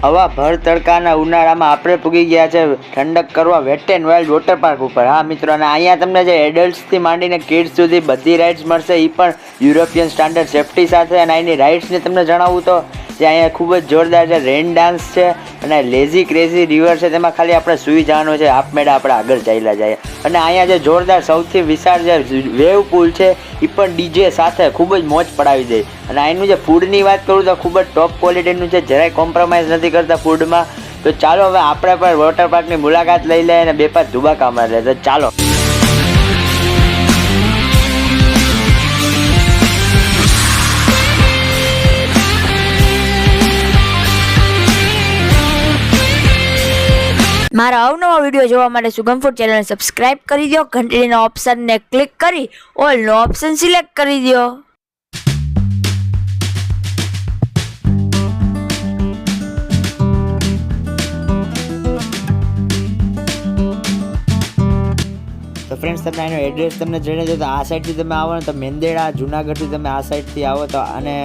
હવા ભર તડકાના ઉનાળામાં આપણે પૂગી ગયા છે ઠંડક કરવા wet and wild water park ઉપર. હા મિત્રો, અને અહીંયા તમને જે એડલ્ટ્સથી માંડીને કિડ્સ સુધી બધી રાઇડ્સ મળશે, એ પણ યુરોપિયન સ્ટાન્ડર્ડ સેફ્ટી સાથે. અને અહીંની રાઇડ્સને તમને જણાવું તો જે અહીંયા ખૂબ જ જોરદાર છે. રેન ડાન્સ છે અને લેઝી ક્રેઝી રિવર છે, તેમાં ખાલી આપણે સૂઈ જવાનું છે, આપમેળે આપણે આગળ ચાલ્યા જાય. અને અહીંયા જે જોરદાર સૌથી વિશાળ જે વેવ પુલ છે, એ પણ ડીજે સાથે ખૂબ જ મોજ પડાવી દે. અને અહીંનું જે ફૂડની વાત કરું તો ખૂબ જ ટોપ ક્વોલિટીનું છે, જરાય કોમ્પ્રોમાઇઝ નથી કરતા ફૂડમાં. તો ચાલો હવે આપણે પણ વોટર પાર્કની મુલાકાત લઈ લઈએ અને બે પાંચ ધુબાકા મારી લે. તો ચાલો. મારા અવનવા વિડીયો જોવા માટે સુગમ ફૂડ ચેનલને સબસ્ક્રાઇબ કરી દો. ઘંટડીના ઓપ્શનને ક્લિક કરી ઓલનો ઓપ્શન સિલેક્ટ કરી દો. તો ફ્રેન્ડ્સ, તમને એનો એડ્રેસ તમને જણાવી દો. તો આ સાઈડથી તમે આવો ને તો મેંદેડા જુનાગઢથી તમે આ સાઈડથી આવો તો, અને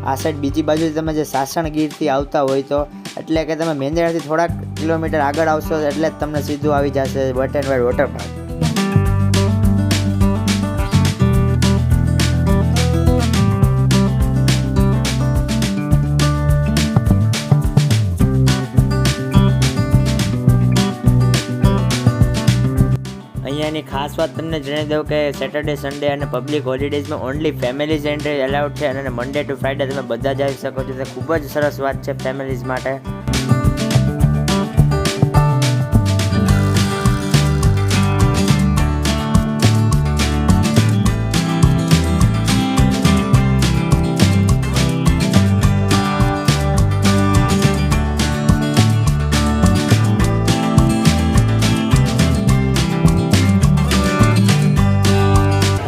આ સાઈડ બીજી બાજુથી તમે જે સાસણગીરથી આવતા હોય તો, એટલે કે તમે મેંદેડાથી થોડાક કિલોમીટર આગળ આવશો એટલે જ તમને સીધું આવી જશે wet and wild water park. અહીંયાની ખાસ વાત તમને જણાવી દઉં કે સેટરડે સન્ડે અને પબ્લિક હોલિડેઝમાં ઓનલી ફેમિલીઝ એન્ટ્રી એલાઉડ છે. અને મંડે ટુ ફ્રાઈડે તમે બધા જ આવી શકો છો. તે ખૂબ જ સરસ વાત છે ફેમિલીઝ માટે.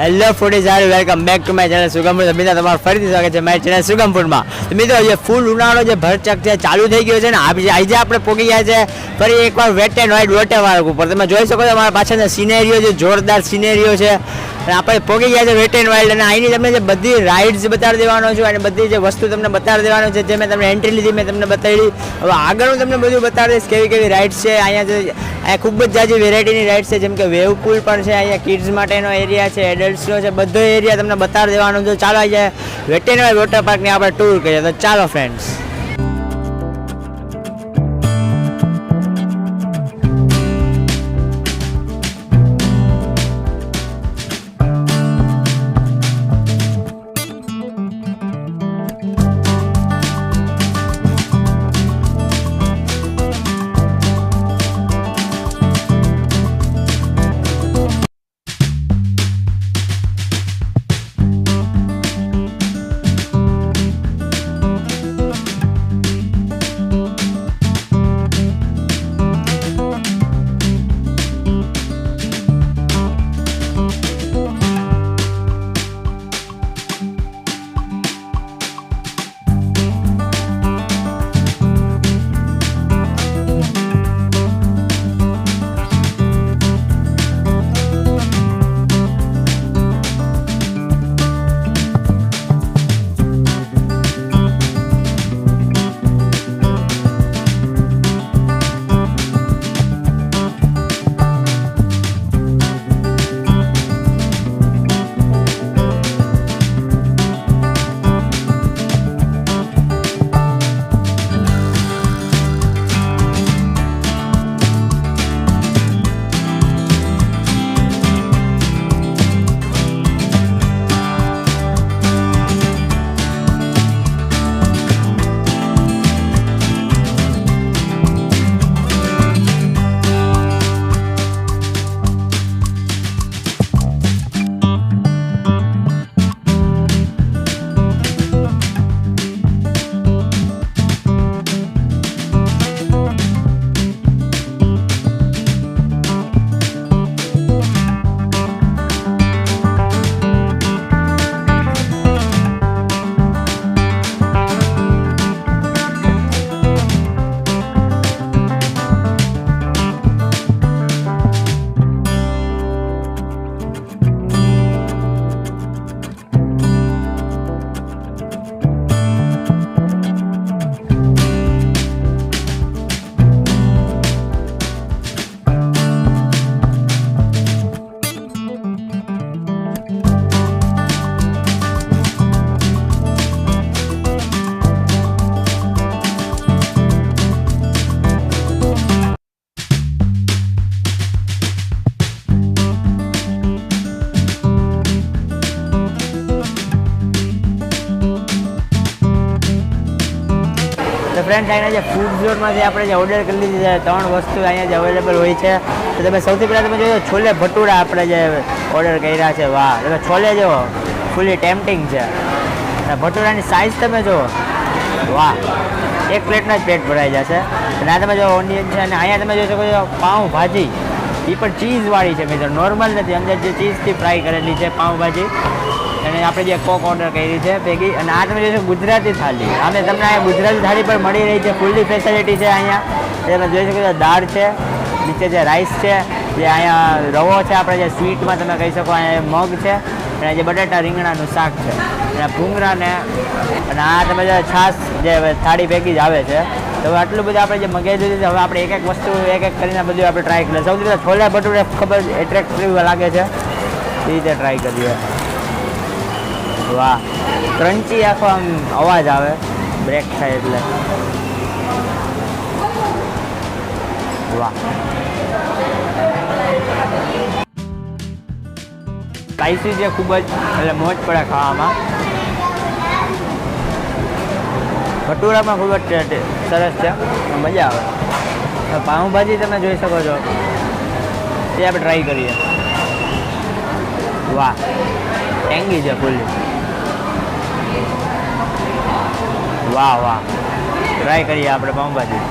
Hello foodies, are welcome back to my channel Sugampur. મિત્રો, તમારું ફરીથી સ્વાગત છે મારી ચેનલ સુગમપુરમાં. તો મિત્રો, જે ફૂલ ઉનાળો જે ભરચક છે ચાલુ થઈ ગયો છે ને, આજે આપણે પહોંચી ગયા છે ફરી એકવાર wet and wild water park ઉપર. તમે જોઈ શકો છો અમારા પાછળનો સિનેરીઓ, જે જોરદાર સિનેરીઓ છે. અને આપણે પહોંચી ગયા છે વેટ એન્ડ વાઇલ્ડ. અને અહીંની તમને જે બધી રાઇડ્સ બતાવી દેવાનો છું અને બધી જે વસ્તુ તમને બતાવી દેવાનું છે, જે મેં તમને એન્ટ્રી લીધી મેં તમને બતાવી. હવે આગળ હું તમને બધું બતાવી દઈશ કેવી કેવી રાઇડ્સ છે. અહીંયા ખૂબ જ જાજી વેરાયટીની રાઇડ્સ છે, જેમ કે વેવ પુલ પણ છે. અહીંયા કિડ્સ માટેનો એરિયા છે, એડલ્ટ્સનો છે, બધો એરિયા તમને બતાવી દેવાનો છે. ચાલો આજે વેટ એન્ડ વાઇલ્ડ વોટર પાર્કની આપણે ટૂર કરીએ. તો ચાલો ફ્રેન્ડ્સ. અહીંના જે ફૂડ ઝોનમાંથી આપણે જે ઓર્ડર કરી લીધી છે 3 વસ્તુ અહીંયા જે અવેલેબલ હોય છે. તો તમે સૌથી પહેલાં તમે જોયો છોલે ભટુરા આપણે જે ઓર્ડર કર્યા છે. વાહ, તમે છોલે જુઓ, ફૂલી ટેમ્પટિંગ છે. અને ભટુરાની સાઇઝ તમે જુઓ, વાહ, એક પ્લેટનો જ પેટ ભરાઈ જશે. અને આ તમે જો ઓનિયન છે. અને અહીંયા તમે જોઈ શકો છો પાઉંભાજી, એ પણ ચીઝવાળી છે મિત્રો, નોર્મલ નથી. અંદર જે ચીઝથી ફ્રાય કરેલી છે પાઉંભાજી. અને આપણે જે કોક ઓર્ડર કરી છે ભેગી. અને આ તમે જોઈશો ગુજરાતી થાળી. આમે તમને અહીંયા ગુજરાતી થાળી પણ મળી રહી છે, ફૂલ્લી ફેસિલિટી છે અહીંયા. તમે જોઈ શકો છો દાળ છે, નીચે જે રાઈસ છે, જે અહીંયા રવો છે આપણે જે સ્વીટમાં તમે કહી શકો, અહીંયા મગ છે, અને જે બટાટા રીંગણાનું શાક છે, અને ભૂંગળા ને. અને આ તમે જે છાશ જે થાળી ભેગી જ આવે છે. તો હવે આટલું બધું આપણે જે મગાવી દીધું છે. હવે આપણે એક એક વસ્તુ એક એક કરીને બધું આપણે ટ્રાય કરીએ. સૌથી પહેલાં છોલે ભટુરે ખબર એટ્રેક્ટિવ લાગે છે, એ રીતે ટ્રાય કરીએ. વાહ, ક્રન્ચી આખો આમ અવાજ આવે બ્રેક થાય એટલે. વાહ, સ્પાઈસી છે ખૂબ જ, એટલે મોજ પડે ખાવામાં. ભટુરામાં ખૂબ જ સરસ છે, મજા આવે. પાઉંભાજી તમે જોઈ શકો છો, તે આપણે ટ્રાય કરીએ. વાહ, ટેંગી છે ફૂલ્લી. વાહ વાહ, ટ્રાય કરીએ આપણે પાઉંભાજી.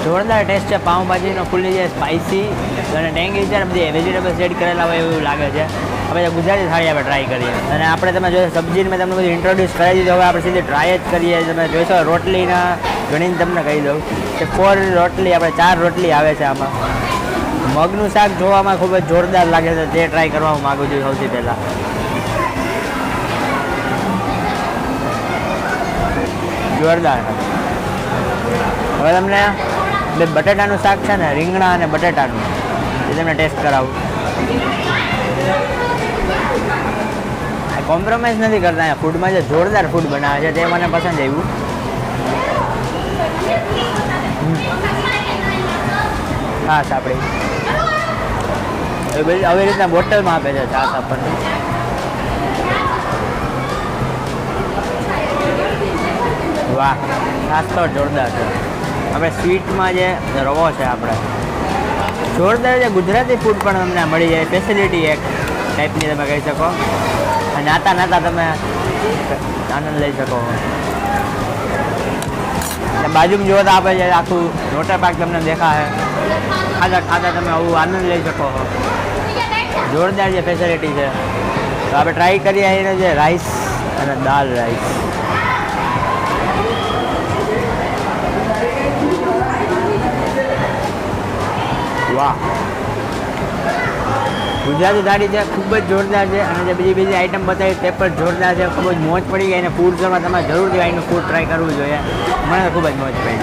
જોરદાર ટેસ્ટ છે પાઉંભાજીનો, ફૂલ્લી જે સ્પાઇસી અને ટેંગી છે. બધી વેજીટેબલ્સ એડ કરેલા હોય એવું લાગે છે. હવે ગુજરાતી થાળી આપણે ટ્રાય કરીએ. અને આપણે તમે જોશો સબ્જીને મેં તમને બધું ઇન્ટ્રોડ્યુસ કરી દીધું. હવે આપણે સીધી ટ્રાય જ કરીએ. તમે જોશો રોટલીના ગણીને તમને કહી દઉં કે 4 રોટલી, આપણે 4 રોટલી આવે છે આમાં. મગનું શાક જોવામાં ખૂબ જ જોરદાર લાગે છે, તે ટ્રાય કરવા હું માગું છું સૌથી પહેલાં. જોરદાર. હવે તમને બે બટાટાનું શાક છે ને, રીંગણા અને બટાટાનું, એ તમને ટેસ્ટ કરાવું. કોમ્પ્રોમાઇઝ નથી કરતા અહીંયા ફૂડમાં. જે જોરદાર ફૂડ બનાવે છે તે મને પસંદ આવ્યું. છાશ આપણી આવી રીતના બોટલમાં આપે છે છાશ આપણને. વાહ, છાશ તો જોરદાર છે. આપણે સ્વીટમાં જે રવો છે આપણે જોરદાર છે. ગુજરાતી ફૂડ પણ તમને મળી જાય, ફેસિલિટી એક ટાઈપની તમે કહી શકો. અને નાતા નાતા તમે આનંદ લઈ શકો. બાજુમાં જોવો તો આપણે આખું વોટર પાર્ક તમને દેખાય. ખાતા ખાતા તમે આવું આનંદ લઈ શકો છો. જોરદાર જે ફેસિલિટી છે. તો આપણે ટ્રાય કરીએ એને જે રાઈસ અને દાલ રાઈસ. વાહ, ગુજરાતી થાળી છે, ખૂબ જ જોરદાર છે. અને જે બીજી આઈટમ બતાવી તે પણ જોરદાર છે. ખૂબ જ મોજ પડી ગઈ. અને ફૂડ ઝોનમાં તમે જરૂરથી અહીંનું ફૂડ ટ્રાય કરવું જોઈએ. મને ખૂબ જ મોજ પડી.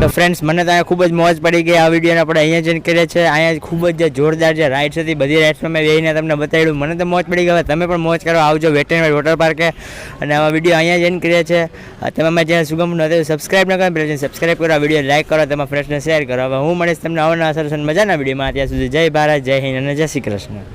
તો ફ્રેન્ડ્સ મને તો અહીંયા ખૂબ જ મોજ પડી ગઈ આ વિડીયોને આપણે અહીંયા જઈને કરીએ છીએ અહીંયા ખૂબ જ જે જોરદાર જે રાઇડ્સ હતી બધી રાઇડ્સમાં મેં બેસીને તમને બતાવ્યું મને તો મોજ પડી ગઈ હવે તમે પણ મોજ કરો આવજો વેટરનરી વોટર પાર્કે અને આવા વિડીયો અહીંયા જઈને કરીએ છીએ તમે મારી ચેનલ સુગમફૂડ નથી સબસ્ક્રાઈબ ન કરો પહેલાં સબસ્ક્રાઈબ કરો આ વિડીયો લાઈક કરો તમારા ફ્રેન્ડ્સને શેર કરો હવે હું મળીશ તમને આવવાના સરસ મજાના વિડીયોમાં ત્યાં સુધી જય ભારત જય હિન્દ અને જય શ્રી કૃષ્ણ.